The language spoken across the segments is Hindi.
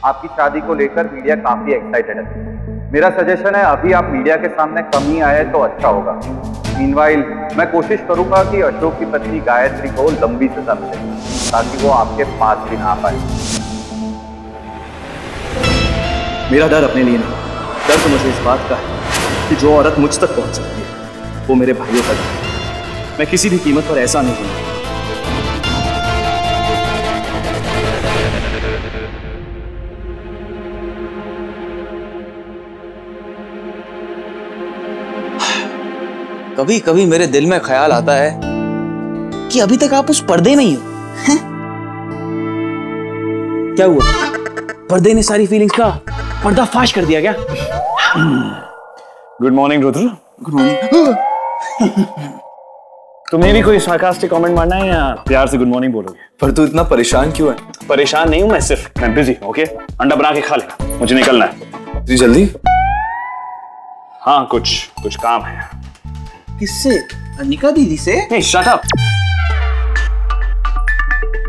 आपकी शादी को लेकर मीडिया काफी एक्साइटेड है। मेरा सजेशन है अभी आप मीडिया के सामने कम ही आए तो अच्छा होगा। मीनवाइल मैं कोशिश करूंगा कि अशोक की पत्नी गायत्री को लंबी सजा मिले ताकि वो आपके पास भी ना आ पाए। मेरा डर अपने लिए नहीं, डर तो मुझे इस बात का है कि जो औरत मुझ तक पहुंच सकती है वो मेरे भाइयों तक है। मैं किसी भी कीमत पर ऐसा नहीं हूं। कभी कभी मेरे दिल में ख्याल आता है कि अभी तक आप उस पर्दे में ही हो। हैं? क्या हुआ? पर्दे ने सारी फीलिंग्स का पर्दाफाश कर दिया क्या? Good morning Rudra. Good morning. तुम्हें भी कोई सार्कास्टिक कमेंट मारना है या प्यार से गुड मॉर्निंग बोलोगे? पर तू इतना परेशान क्यों है? परेशान नहीं हूं मैं, सिर्फ मैं बिजी हूं। ओके, अंडा बना के खा लेना, मुझे निकलना है। जी जल्दी? हाँ, कुछ काम है। किससे? अनिका दीदी से? नहीं, शट अप।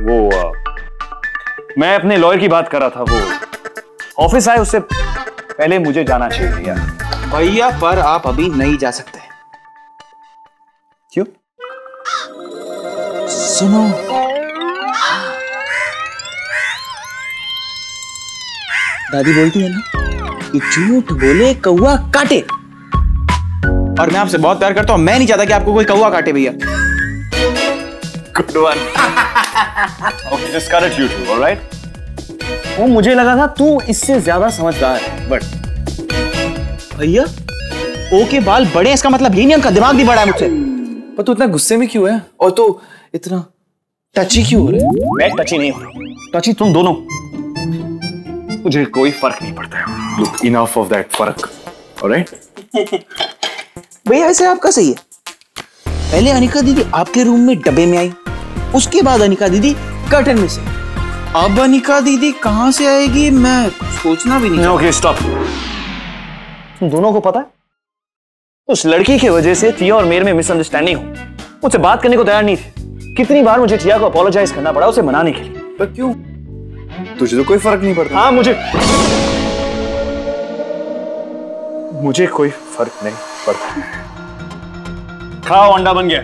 वो मैं अपने लॉयर की बात कर रहा था। वो ऑफिस आए उससे पहले मुझे जाना चाहिए भैया। भैया, पर आप अभी नहीं जा सकते। क्यों? सुनो, दादी बोलती है ना कि झूठ बोले कौवा काटे, और मैं आपसे बहुत प्यार करता हूं। मैं नहीं चाहता कि आपको कोई कौवा काटे भैया। Good one. Okay, just cut it you too, alright? वो मुझे लगा था तू इससे ज्यादा समझदार है, बट भैया ओ के बाल बड़े हैं इसका मतलब ये नहीं उनका दिमाग भी बड़ा है मुझसे। पर तू इतना गुस्से में क्यों है? और तू इतना टची क्यों हो रहा है? मैं टची नहीं हो रहा, टची तुम दोनों। मुझे कोई फर्क नहीं पड़ता है। Look, enough of that फर्क, alright? भैया ऐसे आपका सही है। पहले अनिका दीदी आपके रूम में डब्बे में आई, उसके बाद अनिका दीदी कर्टन में से। अब अनिका दीदी कहां से आएगी मैं सोचना भी नहीं। Okay, stop. तुम दोनों को पता है उस लड़की की वजह से टिया और मेरे में मिसअंडरस्टैंडिंग हो। मुझसे बात करने को तैयार नहीं थी। कितनी बार मुझे टिया को अपोलोजाइज करना पड़ा उसे मनाने के लिए। पर क्यों? तुझे तो कोई फर्क नहीं पड़ता। हाँ, मुझे कोई फर्क नहीं पड़ता। खाओ, अंडा बन गया।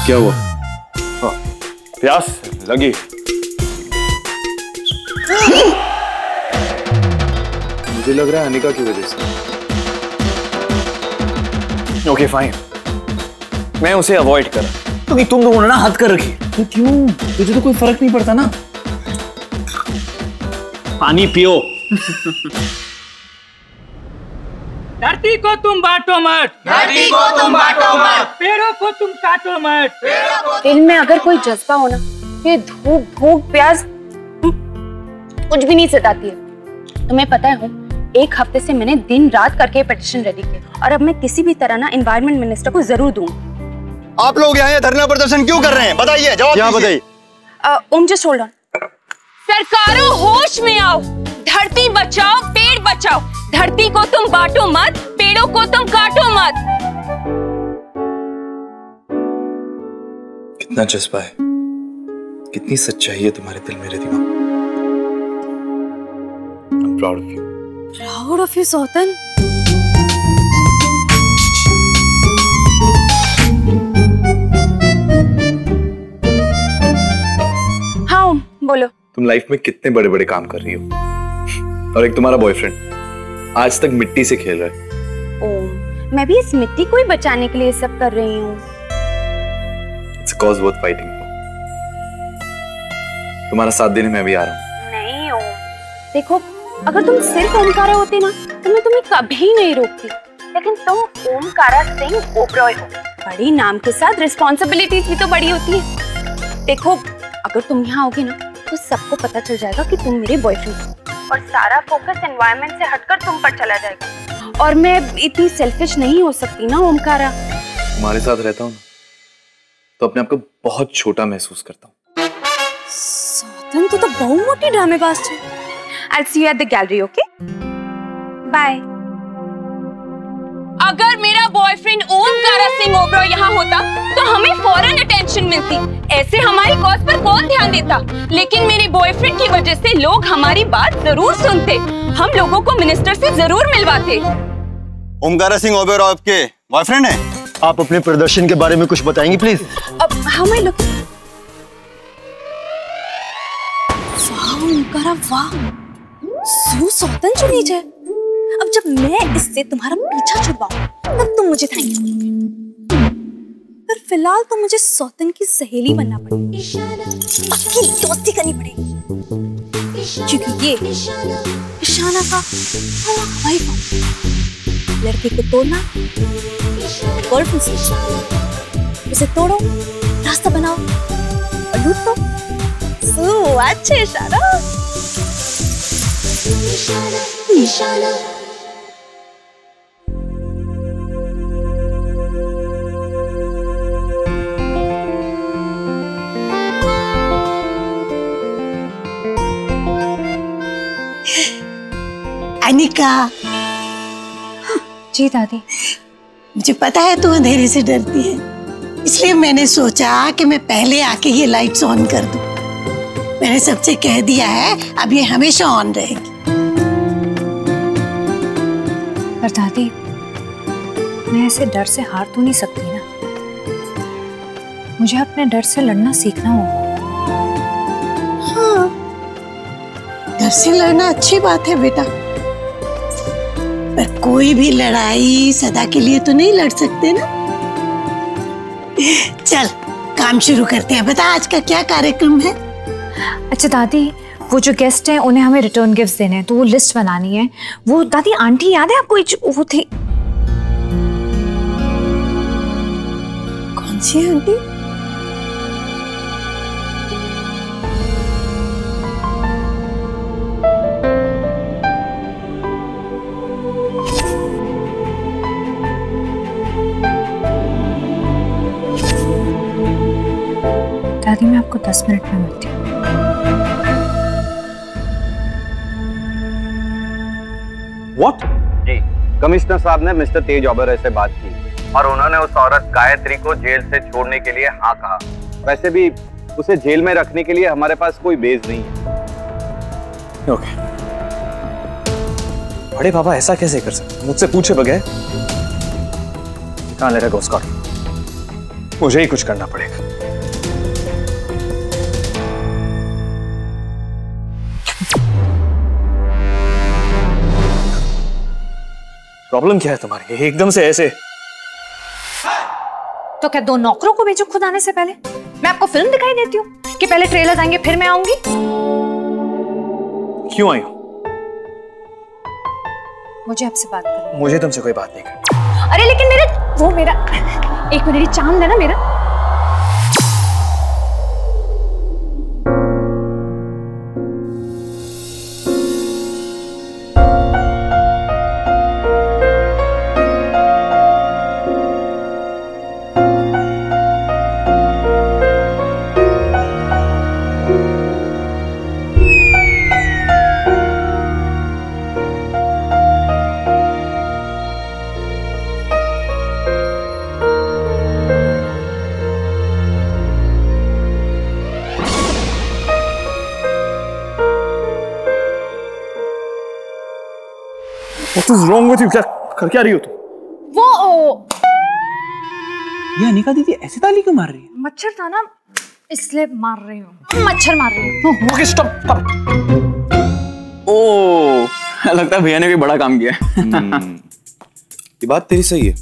क्या हुआ? हाँ, प्यास लगी। मुझे लग रहा है अनिका की वजह से। ओके फाइन, मैं उसे अवॉइड कर, क्योंकि तुम दोनों ने ना हद कर रखी। तो क्यों? तुझे तो कोई फर्क नहीं पड़ता ना। पानी पियो। धरती को तुम बांटो मत, धरती को तुम बांटो मत, पेड़ों को तुम काटो मत। दिल में अगर कोई जज्बा हो ना, ये धूप भूख प्यास कुछ भी नहीं सताती है। तुम्हें पता है, एक हफ्ते से मैंने दिन रात करके पिटीशन रेडी किया और अब मैं किसी भी तरह ना एनवायरनमेंट मिनिस्टर को जरूर दूंगा। आप लोग यहाँ धरना प्रदर्शन क्यों कर रहे हैं? बताइए, जवाब दीजिए। बताइए। ओम जस्ट होल्ड ऑन। सरकारों होश में आओ, धरती बचाओ, पेड़ बचाओ। धरती को तुम बांटो मत, पेड़ों को तुम काटो मत। कितना जज्बा है, कितनी सच्चाई है तुम्हारे दिल में Riddhima. I'm proud of you. Proud of you, सौतन। हाँ ओम, बोलो। तुम लाइफ में कितने बड़े बड़े काम कर रही हो, और एक तुम्हारा बॉयफ्रेंड आज तक मिट्टी से खेल रहा है। ओम, मैं भी इस मिट्टी को ही बचाने के लिए सब कर रही हूँ। It's a cause worth fighting for. तुम्हारा साथ देने में भी आ रहा हूँ। नहीं ओम, देखो अगर तुम सिर्फ ओमकारा होती ना तो मैं तुम्हें कभी नहीं रोकती, लेकिन तुम ओमकारा सिंह ओबरॉय हो। बड़ी नाम के साथ रिस्पॉन्सिबिलिटीज भी तो बड़ी होती है। देखो अगर तुम यहाँ आओगी ना तो सबको पता चल जाएगा कि तुम मेरे बॉयफ्रेंड हो और सारा फोकस एनवायरनमेंट से हटकर तुम पर चला जाएगा। और मैं इतनी सेल्फिश नहीं हो सकती ना ओमकारा। तुम्हारे साथ रहता हूँ ना तो अपने आप को बहुत छोटा महसूस करता हूँ। सौतन तो बहु मोटी ड्रामेबाज छे। I'll see you at the gallery, okay? Bye. अगर मेरा बॉयफ्रेंड ओमकारा सिंह ओबरॉय यहाँ होता तो हमें फौरन अटेंशन मिलती। ऐसे हमारी कॉज पर कौन ध्यान देता? लेकिन मेरे बॉयफ्रेंड की वजह से लोग हमारी बात जरूर सुनते। हम लोगों को मिनिस्टर से जरूर मिलवाते। ओमकारा सिंह ओबरॉय आपके बॉयफ्रेंड है? आप अपने प्रदर्शन के बारे में कुछ बताएंगे प्लीज? अब हमें लोग ओमकारा वाह, सौतन चुनी है। अब जब मैं इससे तुम्हारा पीछा छुड़वाऊं तब तुम मुझे थैंक यू। पर फिलहाल तो मुझे सौतन की सहेली बनना पड़ेगी, पक्की दोस्ती करनी पड़ेगी, क्योंकि ये इशाना का हवाई फॉर्म। लड़के को तोड़ना गर्लफ्रेंड से, उसे तोड़ो, रास्ता बनाओ और लूट दो। अच्छे इशारा। इशारा अनिका। जी दादी। मुझे पता है तू अंधेरे से डरती है, इसलिए मैंने सोचा कि मैं पहले आके ये लाइट्स ऑन कर दूं। मैंने सबसे कह दिया है अब ये हमेशा ऑन रहेगी। पर दादी, मैं ऐसे डर से हार तो नहीं सकती ना। मुझे अपने डर से लड़ना सीखना होगा। हाँ, डर से लड़ना अच्छी बात है बेटा, पर कोई भी लड़ाई सदा के लिए तो नहीं लड़ सकते ना। चल काम शुरू करते हैं। बता आज का क्या कार्यक्रम है? अच्छा दादी, वो जो गेस्ट हैं उन्हें हमें रिटर्न गिफ्ट्स देने हैं, तो वो लिस्ट बनानी है। वो दादी आंटी याद है आपको? वो थी, कौन सी आंटी? दादी मैं आपको 10 मिनट में मिलती हूँ। What? जी, कमिश्नर साहब ने मिस्टर तेज ओबरॉय से बात की और उन्होंने उस औरत गायत्री को जेल से छोड़ने के लिए हाँ कहा। वैसे भी उसे जेल में रखने के लिए हमारे पास कोई बेस नहीं है। ओके। बड़े पापा ऐसा कैसे कर सकते? मुझसे पूछे बगैर कहाँ ले रहा घोस्ट? मुझे ही कुछ करना पड़ेगा। प्रॉब्लम क्या है तुम्हारी? एकदम से ऐसे? तो क्या 2 नौकरों को भेजो खुद आने से पहले? मैं आपको फिल्म दिखाई देती हूँ कि पहले ट्रेलर आएंगे फिर मैं आऊंगी? क्यों आई हो? मुझे आपसे बात करनी है। मुझे तुमसे कोई बात नहीं करनी। अरे लेकिन मेरा एक मिनट चांद है ना मेरा। What is wrong with you? क्या कर क्या रही हो तुम? वो ये अनिका दीदी ऐसे ताली क्यों मार रही है? मच्छर था ना इसलिए मार रही हूँ। मच्छर मार रही हूँ। Okay stop. ओह, लगता है भैया ने कोई बड़ा काम किया। ये बात तेरी सही है।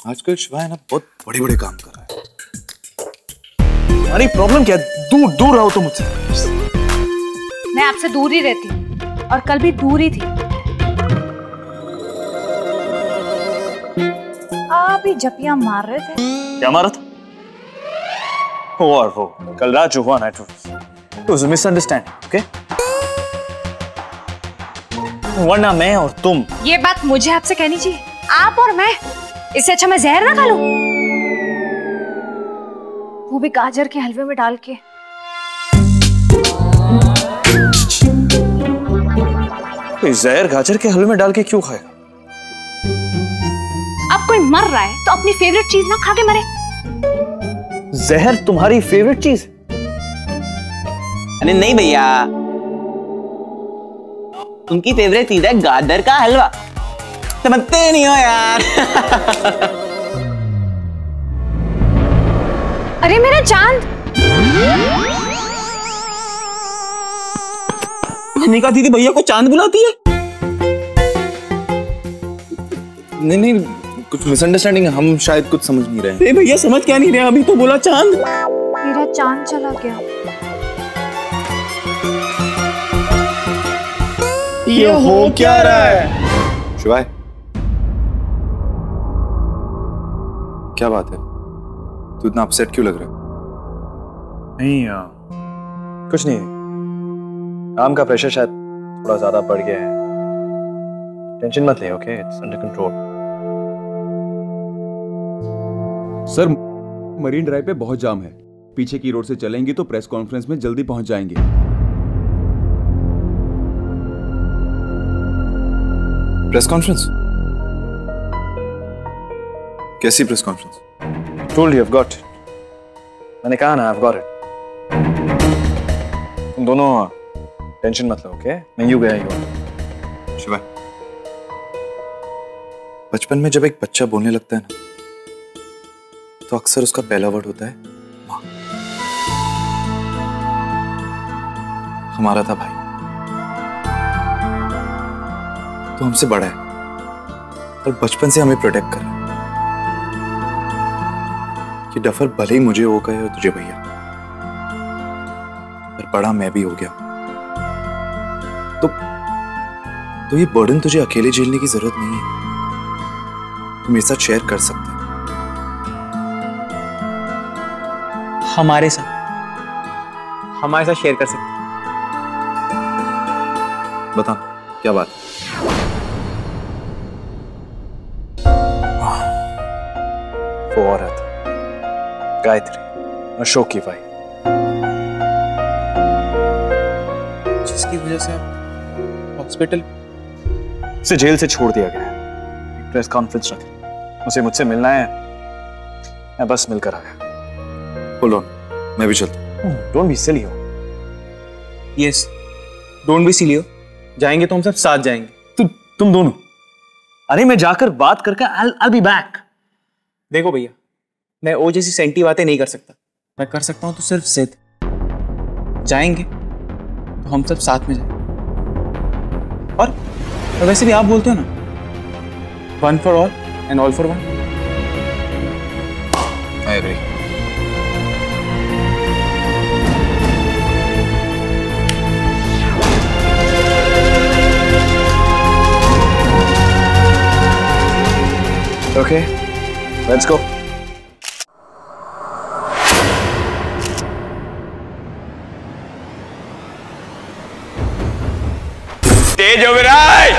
आजकल शिवा है ना बहुत बड़े-बड़े काम कर रहा है। तुम्हारी प्रॉब्लम क्या है? दूर रहो तुम मुझसे। मैं आपसे दूर ही रहती हूँ और कल भी दूर ही थी। आप ही जपियां मार रहे थे। क्या मारा था? और वो कल रात जो हुआ ना, it was a misunderstanding, okay? वरना मैं और तुम। ये बात मुझे आपसे कहनी चाहिए। आप और मैं, इससे अच्छा मैं जहर ना खा लूं, वो भी गाजर के हलवे में डाल के। तो जहर गाजर के हलवे में डाल के क्यों खाएगा? अब कोई मर रहा है तो अपनी फेवरेट चीज ना खा के मरे। जहर तुम्हारी फेवरेट चीज? अरे नहीं भैया, उनकी फेवरेट चीज है गाजर का हलवा। समझते नहीं हो यार। अरे मेरा चांद। अनिका दीदी भैया को चांद बुलाती है? नहीं, कुछ मिसअंडरस्टैंडिंग है, हम शायद कुछ समझ नहीं रहे हैं। भैया समझ क्या नहीं रहे? अभी तो बोला चांद। मेरा चांद चला गया। ये हो क्या रहा है? शिवाय, क्या बात है? तू इतना अपसेट क्यों लग रहा है? नहीं कुछ नहीं, काम का प्रेशर शायद थोड़ा ज्यादा बढ़ गया है। टेंशन मत ले, okay? It's under control. Sir, marine drive पे बहुत जाम है। पीछे की रोड से चलेंगे तो प्रेस कॉन्फ्रेंस में जल्दी पहुंच जाएंगे। Press conference? कैसी press conference? Told you I've got it. मैंने कहा ना I've got it. तुम दोनों टेंशन मत लो, ओके? मैं यूं गया यूं। शिवाय, बचपन में जब एक बच्चा बोलने लगता है ना, तो अक्सर उसका पहला वर्ड होता है माँ। हमारा था भाई, तो हमसे बड़ा है और बचपन से हमें प्रोटेक्ट कर रहा है। कि डफर भले ही मुझे हो गए और तुझे भैया, पर बड़ा मैं भी हो गया। तो ये बर्डन तुझे अकेले झेलने की जरूरत नहीं है, तुम मेरे साथ शेयर कर सकते हो। हमारे साथ शेयर कर सकते। बता क्या बात? वो औरत गायत्री, अशोक की भाई, जिसकी वजह से आप हॉस्पिटल से जेल से छोड़ दिया गया है। प्रेस कॉन्फ्रेंस रखी, उसे मुझसे मिलना है, मैं बस मिलकर आ गया। होल्ड ऑन, मैं भी चलता हूं। डोंट बी सिली हो। यस, डोंट बी सिली हो। जाएंगे तो हम सब साथ जाएंगे। तुम दोनों? अरे मैं जाकर बात करके I'll be back। देखो भैया, मैं ओ जैसी सेंटी बातें नहीं कर सकता। मैं कर सकता हूं तो सिर्फ जिद। जाएंगे तो हम सब साथ में जाएंगे। और वैसे भी आप बोलते हो ना, one for all and all for one. I agree. Okay, let's go. Tej Oberoi,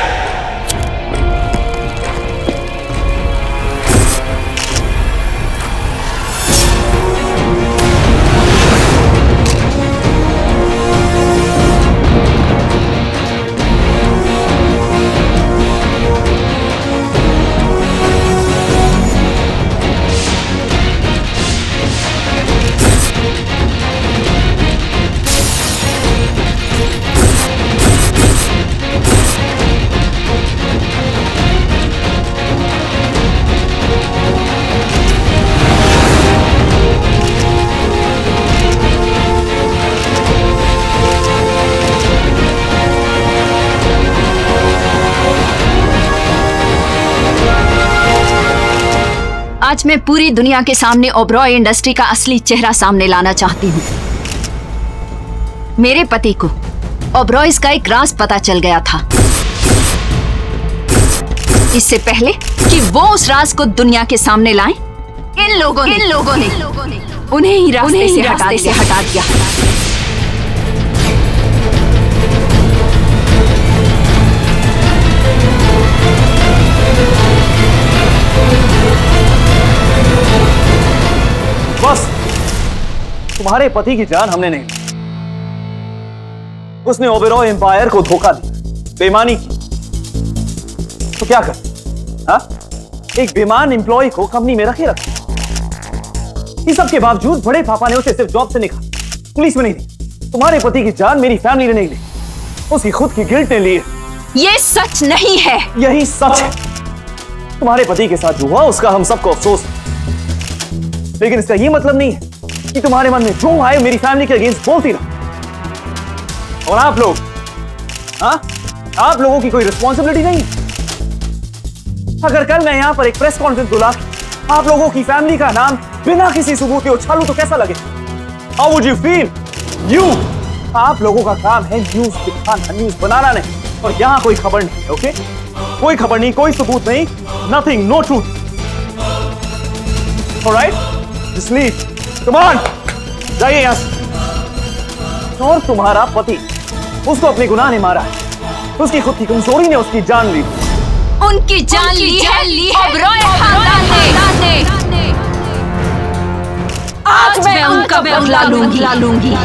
आज मैं पूरी दुनिया के सामने ओबरॉय इंडस्ट्री का असली चेहरा सामने लाना चाहती हूँ। मेरे पति को ओबरॉयज का एक राज पता चल गया था। इससे पहले कि वो उस राज को दुनिया के सामने लाएं, इन लोगों ने उन्हें ही रास्ते से हटा दिया। बस तुम्हारे पति की जान हमने नहीं ली। उसने ओबेरॉय एम्पायर को धोखा दिया, बेईमानी की, क्या कर? हाँ? एक बेमान एम्प्लॉय को कंपनी में रखे रखे। इस सब के बावजूद बड़े पापा ने उसे सिर्फ जॉब से निकाला, पुलिस में नहीं दी। तुम्हारे पति की जान मेरी फैमिली ने नहीं ली, उसकी खुद की गिल्ट ने ली है। ये सच नहीं है। यही सच है। तुम्हारे पति के साथ जो हुआ उसका हम सबको अफसोस है, लेकिन इसका ये मतलब नहीं है कि तुम्हारे मन में जो आए मेरी फैमिली के अगेंस्ट बोलती रहो। और आप लोग, हाँ, आप लोगों की कोई रिस्पॉन्सिबिलिटी नहीं है। अगर कल मैं यहां पर एक प्रेस कॉन्फ्रेंस बुला के आप लोगों की फैमिली का नाम बिना किसी सबूत के उछालूं तो कैसा लगे? How would you feel? आप लोगों का काम है न्यूज दिखाना, न्यूज बनाना नहीं। और यहां कोई खबर नहीं है, ओके? कोई खबर नहीं, कोई सबूत नहीं, nothing, no truth. Alright, just leave, come on, जाइए यहां से। और तुम्हारा पति, उसको अपने गुनाह ने मारा है, उसकी खुद की कमजोरी ने उसकी जान ली। उनकी जान ली है ओबरॉय खानदान ने। आज मैं उनका बदला लूंगी।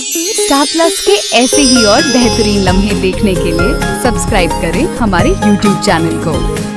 स्टार प्लस के ऐसे ही और बेहतरीन लम्हे देखने के लिए सब्सक्राइब करें हमारे YouTube चैनल को।